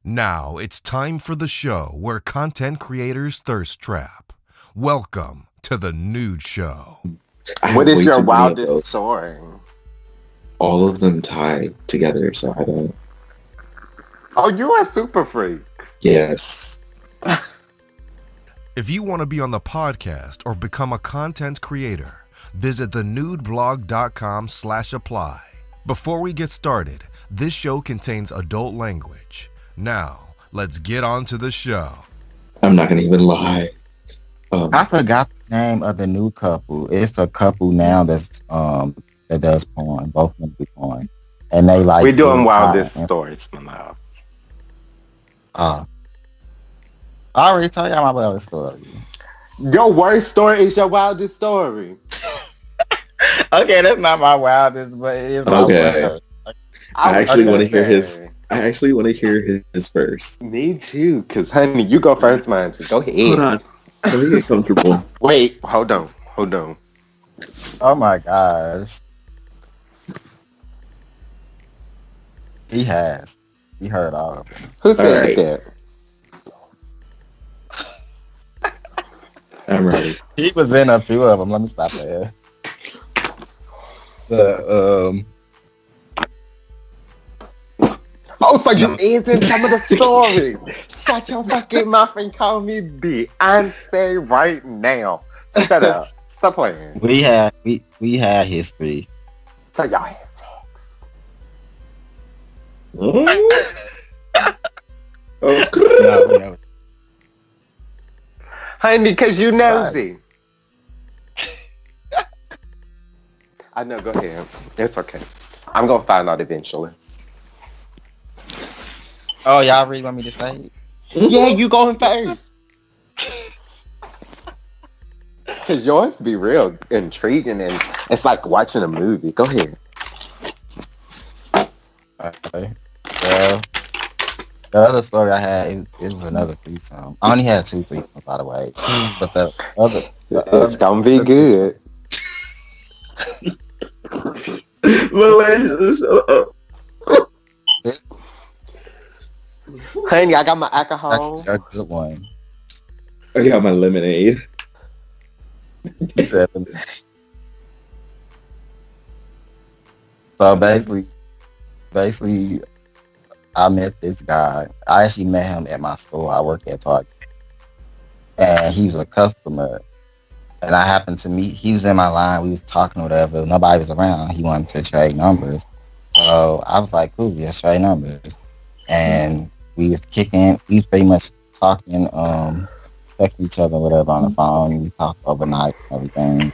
Now it's time for the show where content creators thirst trap. Welcome to the Nude Show. I What have is way your too many of wildest those. story? All of them tied together, so I don't. Oh, you a super freak. Yes. If you want to be on the podcast or become a content creator, visit thenudeblog.com/apply. Before we get started, this show contains adult language. Now, let's get on to the show. I'm not gonna even lie. I forgot the name of the new couple. It's a couple now that does porn. Both of them do porn, and they like We doing get wildest high. stories, my love. Uh, I already told y'all my wildest story. Your worst story is your wildest story. Okay, that's not my wildest, but it is my Okay. worst. I actually was want to gonna hear his. say, I actually want to hear his first. Me too, because honey, you go first, man. So go ahead. Hold on. Let me get comfortable. Wait, hold on. Oh my gosh, he has. He heard all of them. Who said right. that? I'm ready. He was in a few of them. Let me stop there. The Oh, so you is in some of the stories. Shut your fucking mouth and call me Beyonce right now. Shut up. Stop playing. we had history. So y'all had Oh. No. honey, because you nosy. I know, go ahead. It's okay. I'm going to find out eventually. Oh, y'all really want me to say it? Yeah, you going first. Because yours be real intriguing and it's like watching a movie. Go ahead. Okay. Well, the other story I had, it was another threesome. I only had two threesomes, by the way. But It's going to be good. Honey, I got my alcohol. that's a good one. I got my lemonade. He said, so basically, I met this guy. I actually met him at my store. I work at Target. And he was a customer. And I happened to meet, he was in my line. We was talking or whatever. Nobody was around. He wanted to trade numbers. So I was like, cool, let's trade numbers. And we was pretty much talking, texting each other, whatever, on the phone. We talked overnight and everything.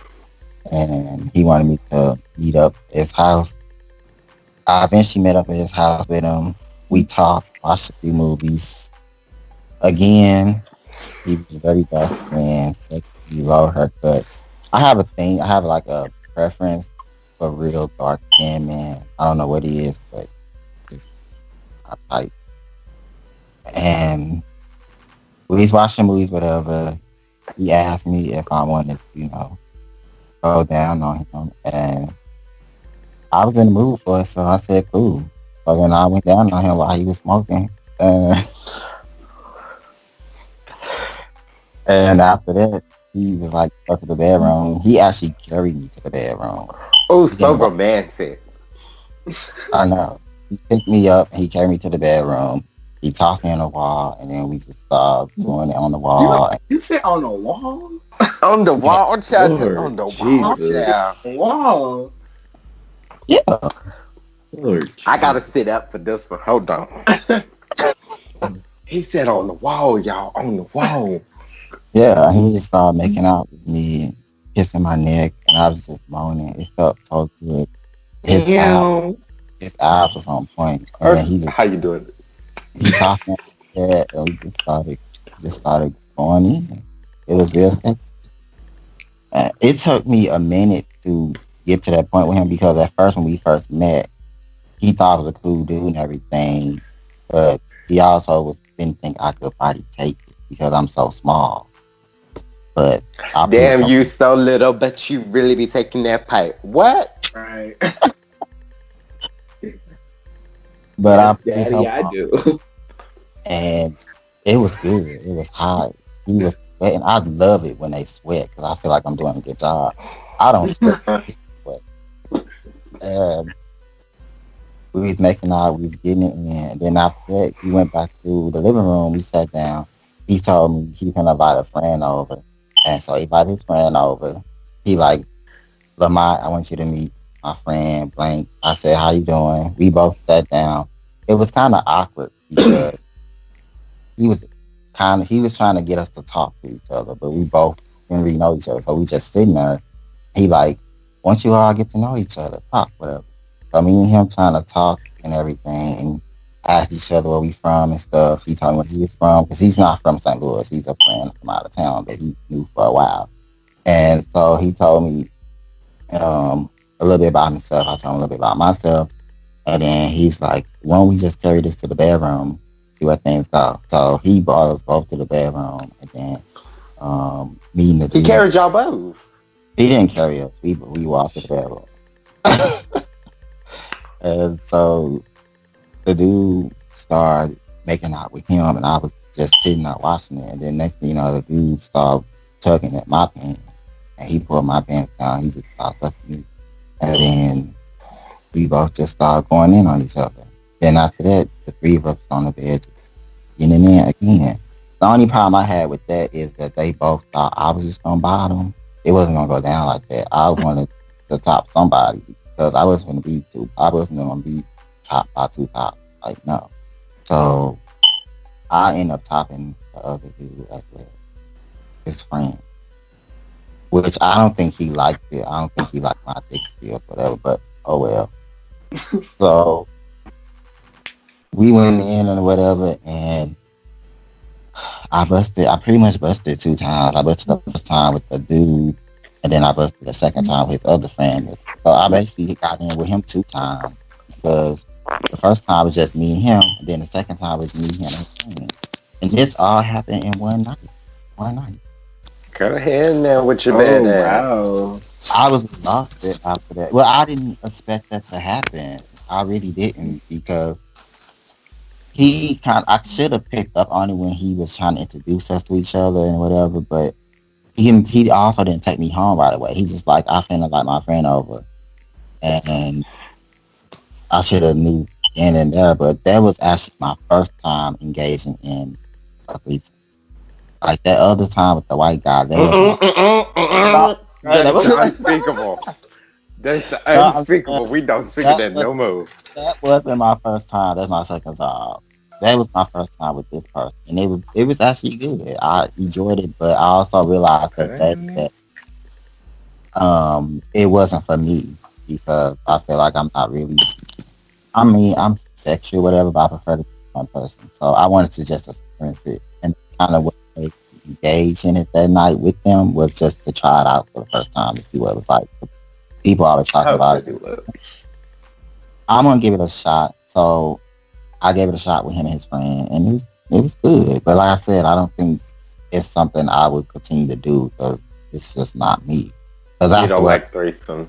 And he wanted me to meet up at his house. I eventually met up at his house with him. We talked, watched a few movies. Again, he was very dark and sexy, low haircut. I have a thing. I have like a preference for real dark skin man. I don't know what he is, but it's my type. And we was watching movies, whatever. He asked me if I wanted to, go down on him, and I was in the mood for it, so I said, cool. So then I went down on him while he was smoking. And after that, he was like, go to the bedroom. He actually carried me to the bedroom. Oh, so romantic. I know. He picked me up and he carried me to the bedroom. He tossed me on the wall, and then we just started doing it on the wall. You said on the wall? On the wall, child. Lord On the wall, Jesus. child. Wall. Yeah. Lord I got to sit up for this one. Hold on. He said on the wall, y'all. On the wall. Yeah, he just started making out with me, kissing my neck, and I was just moaning. It felt so good. His eyes was on point. And then he How you doing? he tossed me on the bed, and we just started going in. It was real simple. It took me a minute to get to that point with him because at first when we first met, he thought I was a cool dude and everything, but he also didn't think I could probably take it because I'm so small. But Damn, you so little, but you really be taking that pipe. What? Right. But Yes, Daddy, I do. and it was good. It was hot. He was sweating. I love it when they sweat because I feel like I'm doing a good job. I don't sweat. He sweat. Um, we was making out. We was getting it in. And then after that, we went back to the living room. We sat down. He told me he's gonna invite a friend over, and so he invited his friend over. He like, Lamont, I want you to meet my friend Blank. I said, how you doing? We both sat down. It was kind of awkward because he was he was trying to get us to talk to each other, but we both didn't really know each other. So we just sitting there. He like, once you all get to know each other, talk, whatever. So me and him trying to talk and everything and ask each other where we from and stuff. He told me where he was from because he's not from St. Louis. He's a friend from out of town that he knew for a while. And so he told me a little bit about himself. I told him a little bit about myself. And then he's like, why don't we just carry this to the bedroom, see what things go. So he brought us both to the bedroom. And then meeting the He dude. carried y'all both. He didn't carry us. We walked to the bedroom. And so the dude started making out with him, and I was just sitting there watching it. And then next thing you know, the dude started tugging at my pants, and he pulled my pants down. He just started sucking me, and then we both just started going in on each other. Then after that, the three of us on the bed just getting in again. The only problem I had with that is that they both thought I was just gonna bottom. It wasn't gonna go down like that. I wanted to top somebody because I wasn't gonna be two. I wasn't gonna be top by two top. Like no. So I ended up topping the other dude as well, his friend. Which I don't think he liked it. I don't think he liked my dick skills, whatever. But oh well. So we went in and whatever, and I pretty much busted 2 times. I busted the first time with the dude, and then I busted the second time with his other friend. So I basically got in with him 2 times because the first time was just me and him, and then the second time was me, him, and his friend. And this all happened in one night. One night. Go ahead now with your man ass. Wow. I was exhausted after that. Well, I didn't expect that to happen. I really didn't because I should have picked up on it when he was trying to introduce us to each other and whatever, but he also didn't take me home right away. He's just like, I finna invite my friend over. And I should have knew then and there, but that was actually my first time engaging in a threesome. Like that other time with the white guy, that was That's unspeakable. That's unspeakable. We don't speak of that no more. That wasn't my first time. That's my second time. That was my first time with this person, and it was actually good. I enjoyed it, but I also realized that it wasn't for me because I feel like I'm not really. I mean, I'm sexual, whatever, but I prefer to be one person. So I wanted to just experience it, and kind of what made me engage in it that night with them was just to try it out for the first time to see what it was like. People always talking about it. I'm gonna give it a shot. So I gave it a shot with him and his friend, and it was good. But like I said, I don't think it's something I would continue to do because it's just not me. Because you don't like threesomes.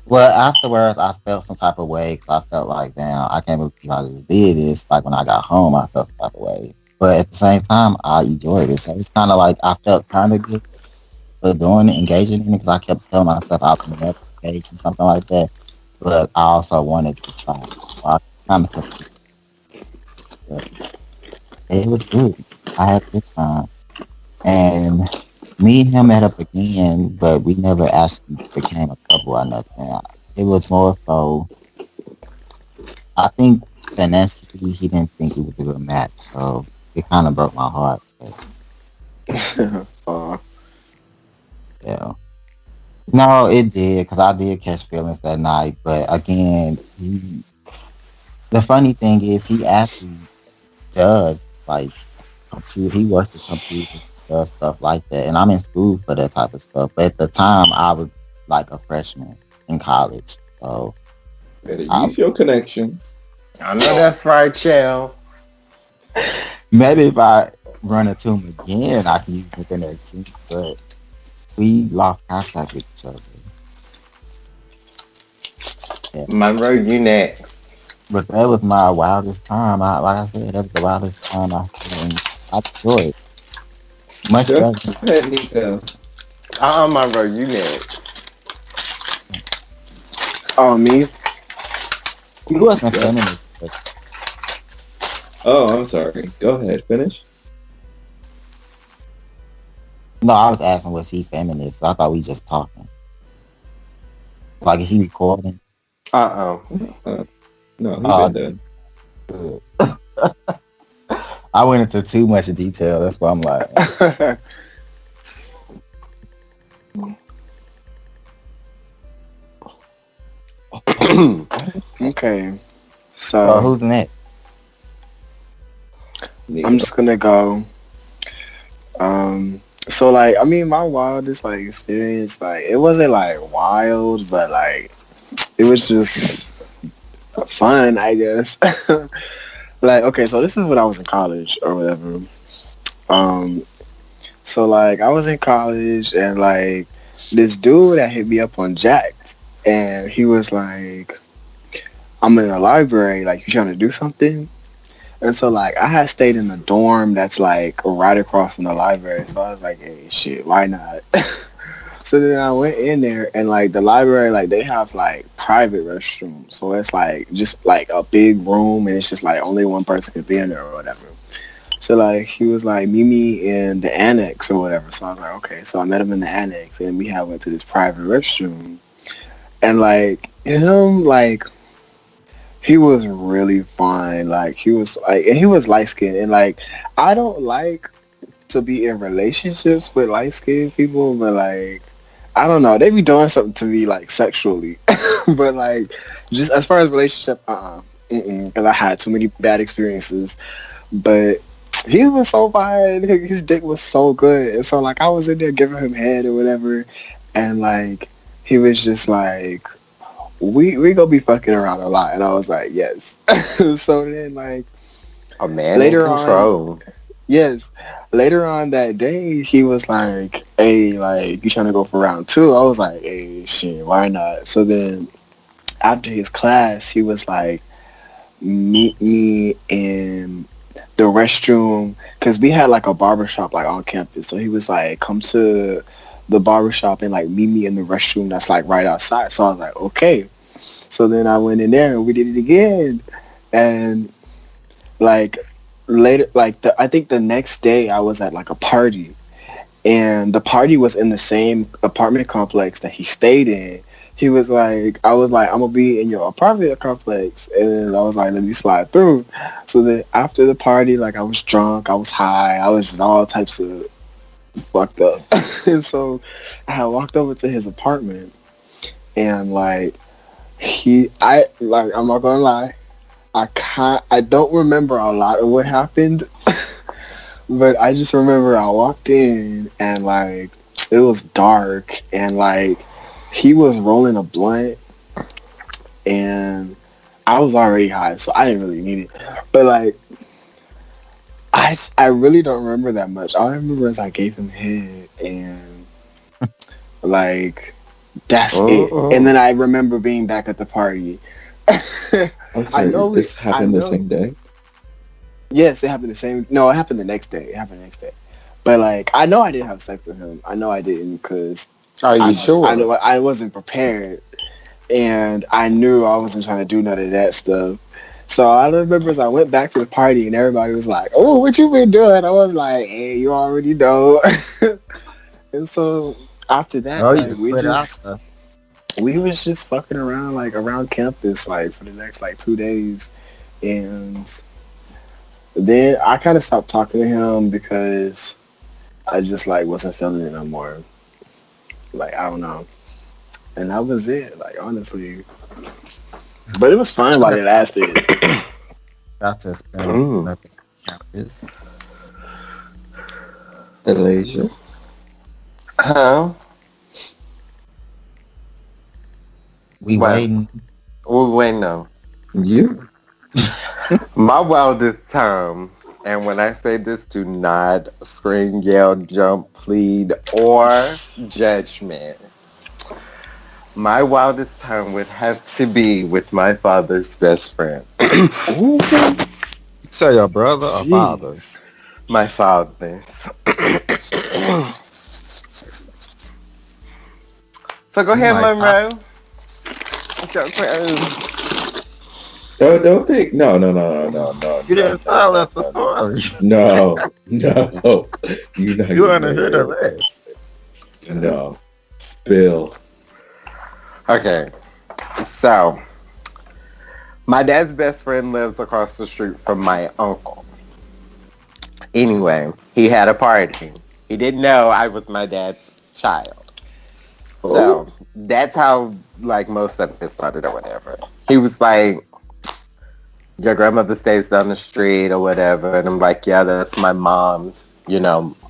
Well, afterwards, I felt some type of way because I felt like, damn, I can't believe I just did this. Like when I got home, I felt some type of way. But at the same time, I enjoyed it. So it's kind of like I felt kind of good for doing it, engaging in it, because I kept telling myself I was never engaged in something like that. But I also wanted to try. So I kind of took it. It was good. I had a good time. And me and him met up again, but we never actually became a couple or nothing. It was more so, I think financially he didn't think it was a good match, so it kind of broke my heart. But, yeah. No, it did, because I did catch feelings that night, but again, the funny thing is he actually does, like, he works with computers, does stuff like that, and I'm in school for that type of stuff. But at the time, I was like a freshman in college, so better use your connections. I know that's right, Chell. Maybe if I run into him again, I can use the connections. But we lost contact with each other. Yeah. Monroe, you next. But that was my wildest time. Like I said, that was the wildest time I had, and I enjoyed it much Go better. ahead, Nico. Monroe, you next. Oh, me? You wasn't Yep. feminist. But Oh, I'm sorry. Go ahead. Finish. no, I was asking was he feminist. I thought we just talking. Like is he recording? Uh-oh. Uh, no, he Uh, been done. good. I went into too much detail. That's why I'm like, Okay. So, who's next? Nico. I'm just gonna go. So like, I mean, my wildest like experience, like, it wasn't like wild, but like, it was just fun, I guess. Like, okay, so this is when I was in college or whatever. Um, so like, I was in college and like, this dude that hit me up on Jacked, and he was like, "I'm in the library. Like, you trying to do something?" And so like I had stayed in the dorm that's like right across from the library. So I was like, hey shit, why not? So then I went in there and like the library, like they have like private restrooms. So it's like just like a big room and it's just like only one person could be in there or whatever. So like he was like, meet me in the annex or whatever. So I was like, okay. So I met him in the annex and we had went to this private restroom. And like him like he was really fine. Like he was like, and he was light skinned, and like I don't like to be in relationships with light skinned people, but like I don't know, they be doing something to me like sexually, but like just as far as relationship, because I had too many bad experiences. But he was so fine. His dick was so good, and so like I was in there giving him head or whatever, and like he was just like we gonna be fucking around a lot, and I was like, yes. So then, like A man in later on, control. yes, later on that day, he was like, "Hey, like you trying to go for round two?" I was like, "Hey, shit, why not?" So then after his class, he was like, "Meet me in the restroom," because we had like a barbershop like on campus. So he was like, "Come to the barbershop and like meet me in the restroom that's like right outside." So I was like, "Okay." So then I went in there and we did it again. And like later, like I think the next day I was at like a party, and the party was in the same apartment complex that he stayed in. He was like, I was like, I'm gonna be in your apartment complex, and then I was like, let me slide through. So then after the party, like I was drunk, I was high, I was just all types of fucked up. And so I walked over to his apartment, and like I'm not gonna lie, I don't remember a lot of what happened, but I just remember I walked in and like it was dark and like he was rolling a blunt and I was already high, so I didn't really need it. But like I really don't remember that much. All I remember is I gave him head and like that's it. And then I remember being back at the party. I'm sorry. This happened the same day. Yes, it happened the same. No, it happened the next day. It happened the next day. But like, I know I didn't have sex with him. I know I didn't because Are you sure? I know I wasn't prepared, and I knew I wasn't trying to do none of that stuff. So all I remember is I went back to the party and everybody was like, "Oh, what you been doing?" I was like, "Hey, you already know." And so after that, Oh, you like just put it out there. we was just fucking around like around campus like for the next like 2 days, and then I kind of stopped talking to him because I just like wasn't feeling it no more. Like I don't know, and that was it. Like honestly, but it was fine while it lasted. Got to spend nothing campus. Elijah. Huh? We Well, waiting. we wait no. You? My wildest time, and when I say this, do not scream, yell, jump, plead, or judgment. My wildest time would have to be with my father's best friend. Ooh. So your brother or father? Jeez. My father's. So go You ahead, might pop. Monroe. What's your question? Don't think. No, no, no, no, no, You no, didn't no, tell no, us the no, story. no, no, no. You're not You getting want to ready hear to the hear rest. it. No. Spill. Okay, so my dad's best friend lives across the street from my uncle. Anyway, he had a party. He didn't know I was my dad's child. Oh. So that's how like most of it started or whatever. He was like, your grandmother stays down the street or whatever. And I'm like, yeah, that's my mom's,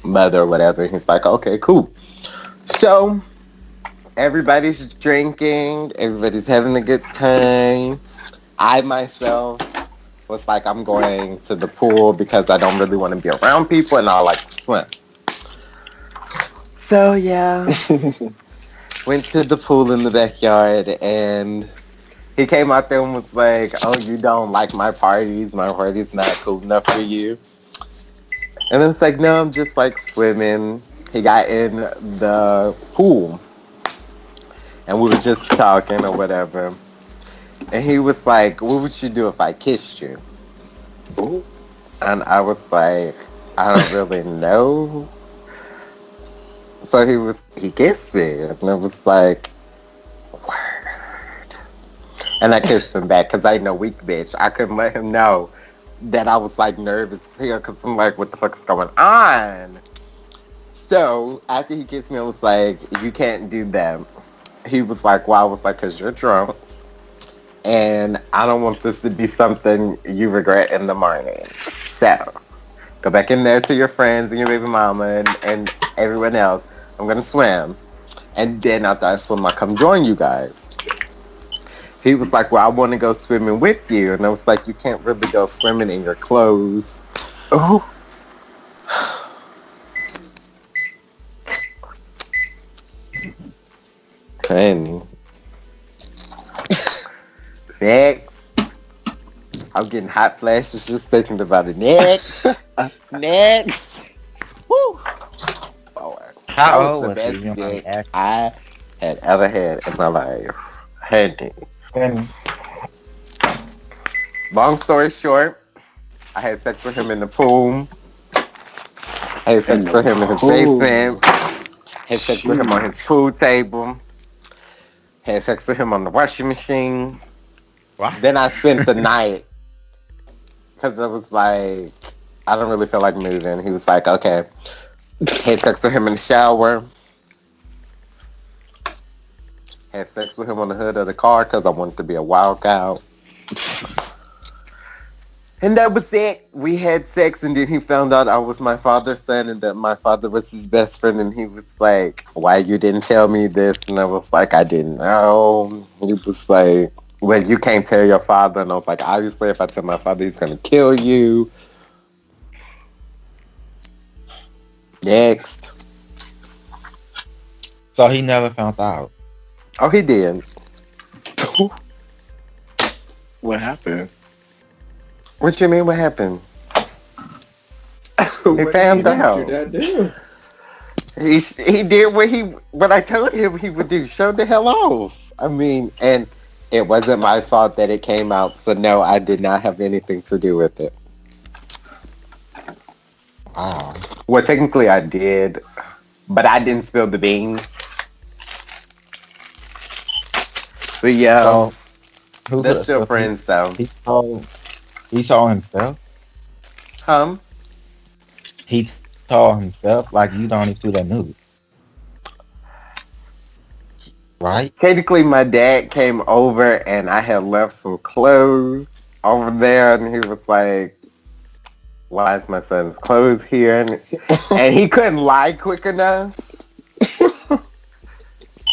mother or whatever. And he's like, okay, cool. So everybody's drinking. Everybody's having a good time. I myself was like, I'm going to the pool because I don't really want to be around people and I like to swim. So yeah, went to the pool in the backyard and he came out there and was like, oh, you don't like my parties? My party's not cool enough for you. And it's like, no, I'm just like swimming. He got in the pool and we were just talking or whatever. And he was like, what would you do if I kissed you? Oh. And I was like, I don't really know. So he kissed me. And I was like, word. And I kissed him back because I ain't no weak bitch. I couldn't let him know that I was like nervous here because I'm like, what the fuck is going on? So after he kissed me, I was like, you can't do that. He was like, well, I was like, because you're drunk. And I don't want this to be something you regret in the morning. So go back in there to your friends and your baby mama and everyone else. I'm going to swim. And then after I swim, I'll come join you guys. He was like, well, I want to go swimming with you. And I was like, you can't really go swimming in your clothes. Oh. Honey. Next. I'm getting hot flashes just thinking about it. Next. Next. Woo. Boy, that How was old the was best he? You mind dick asking? I had ever had in my life. Honey. And Long story short, I had sex with him in the pool. I had sex with him in his basement. Had sex with him on his pool table. Had sex with him on the washing machine. what? Then I spent the night because I was like, I don't really feel like moving. He was like, okay. Had sex with him in the shower. Had sex with him on the hood of the car because I wanted to be a wild cow. And that was it. We had sex and then he found out I was my father's son and that my father was his best friend and he was like, why you didn't tell me this? And I was like, I didn't know. He was like, well, you can't tell your father. And I was like, obviously if I tell my father, he's going to kill you. Next. So he never found out. Oh, he did. What happened? What you mean? What happened? He What found did he out. What did that do? He did what I told him he would do. Show the hell off. I mean, and it wasn't my fault that it came out. So no, I did not have anything to do with it. Wow. Well, technically I did, but I didn't spill the beans. But yeah, So who they're could still have friends though. he saw himself? He saw himself like you don't even do that news. Right? Technically my dad came over and I had left some clothes over there and he was like, why is my son's clothes here? And he couldn't lie quick enough.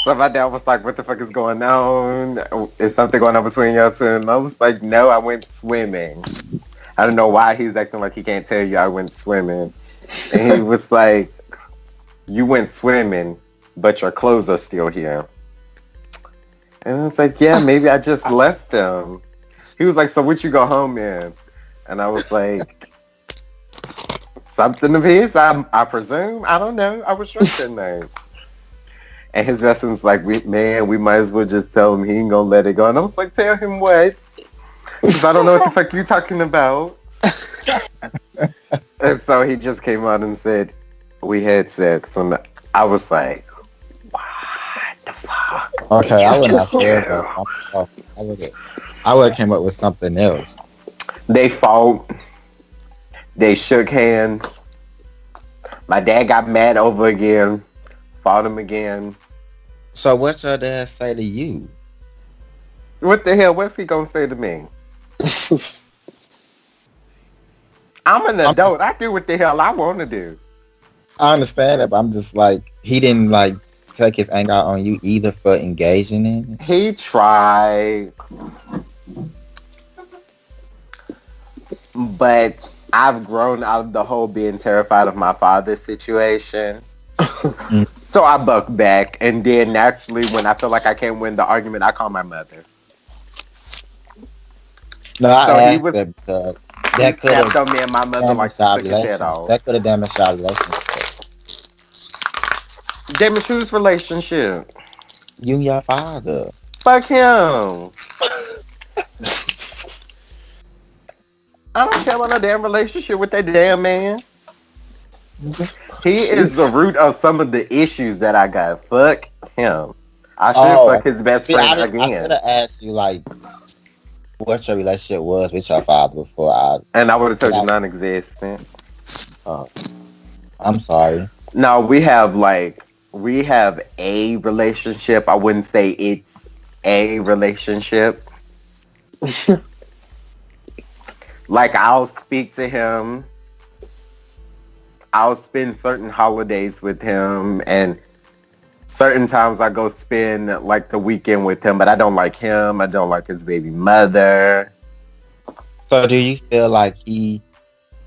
So my dad was like, what the fuck is going on? Is something going on between y'all two? And I was like, no, I went swimming. I don't know why he's acting like he can't tell you I went swimming. And he was like, you went swimming, but your clothes are still here. And I was like, yeah, maybe I just left them. He was like, so what you go home in? And I was like, something of his, I presume. I don't know. I was drunk that night. And his best friend was like, we might as well just tell him he ain't gonna let it go. And I was like, tell him what? Because I don't know what the fuck you talking about. And so he just came out and said, we had sex. And I was like, what the fuck? Okay, I wouldn't have said that. I would have came up with something else. They fought. They shook hands. My dad got mad over again. Fought him again. So what's your dad say to you? What the hell? What's he gonna say to me? I'm an adult. I do what the hell I want to do. I understand it, but I'm just like, he didn't like take his anger out on you either for engaging in it. He tried. But I've grown out of the whole being terrified of my father's situation. So I buck back, and then naturally when I feel like I can't win the argument, I call my mother. No, I asked that because that could have on me and my mother like to took his head off. That could have damaged our relationship. Damage whose relationship? You and your father. Fuck him. I don't care about no damn relationship with that damn man. He is the root of some of the issues that I got. Fuck him. I should fuck his best friend again. I should have asked you like what your relationship was with your father before and I would have told you non-existent. I'm sorry. No, we have a relationship. I wouldn't say it's a relationship. Like, I'll speak to him. I'll spend certain holidays with him, and certain times I go spend like the weekend with him, but I don't like him. I don't like his baby mother. So do you feel like he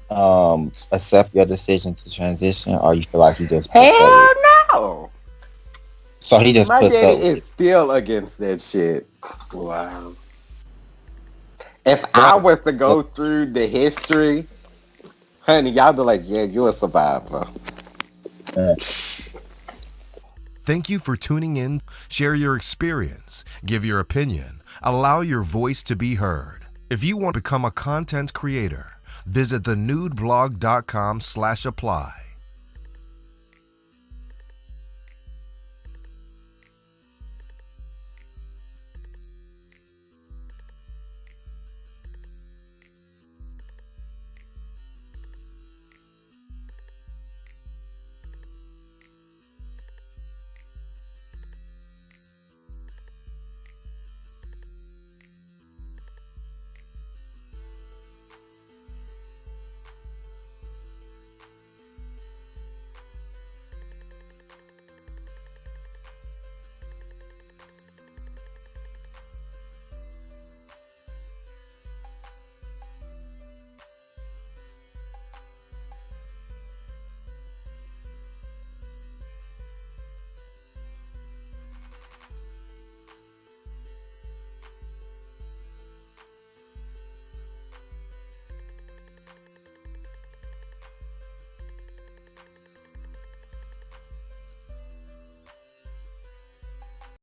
accept your decision to transition, or you feel like he just hell no? So he just my daddy is still against that shit. Wow. If I was to go through the history, honey, y'all be like, yeah, you're a survivor. Thank you for tuning in. Share your experience, give your opinion, allow your voice to be heard. If you want to become a content creator, visit thenudeblog.com/apply.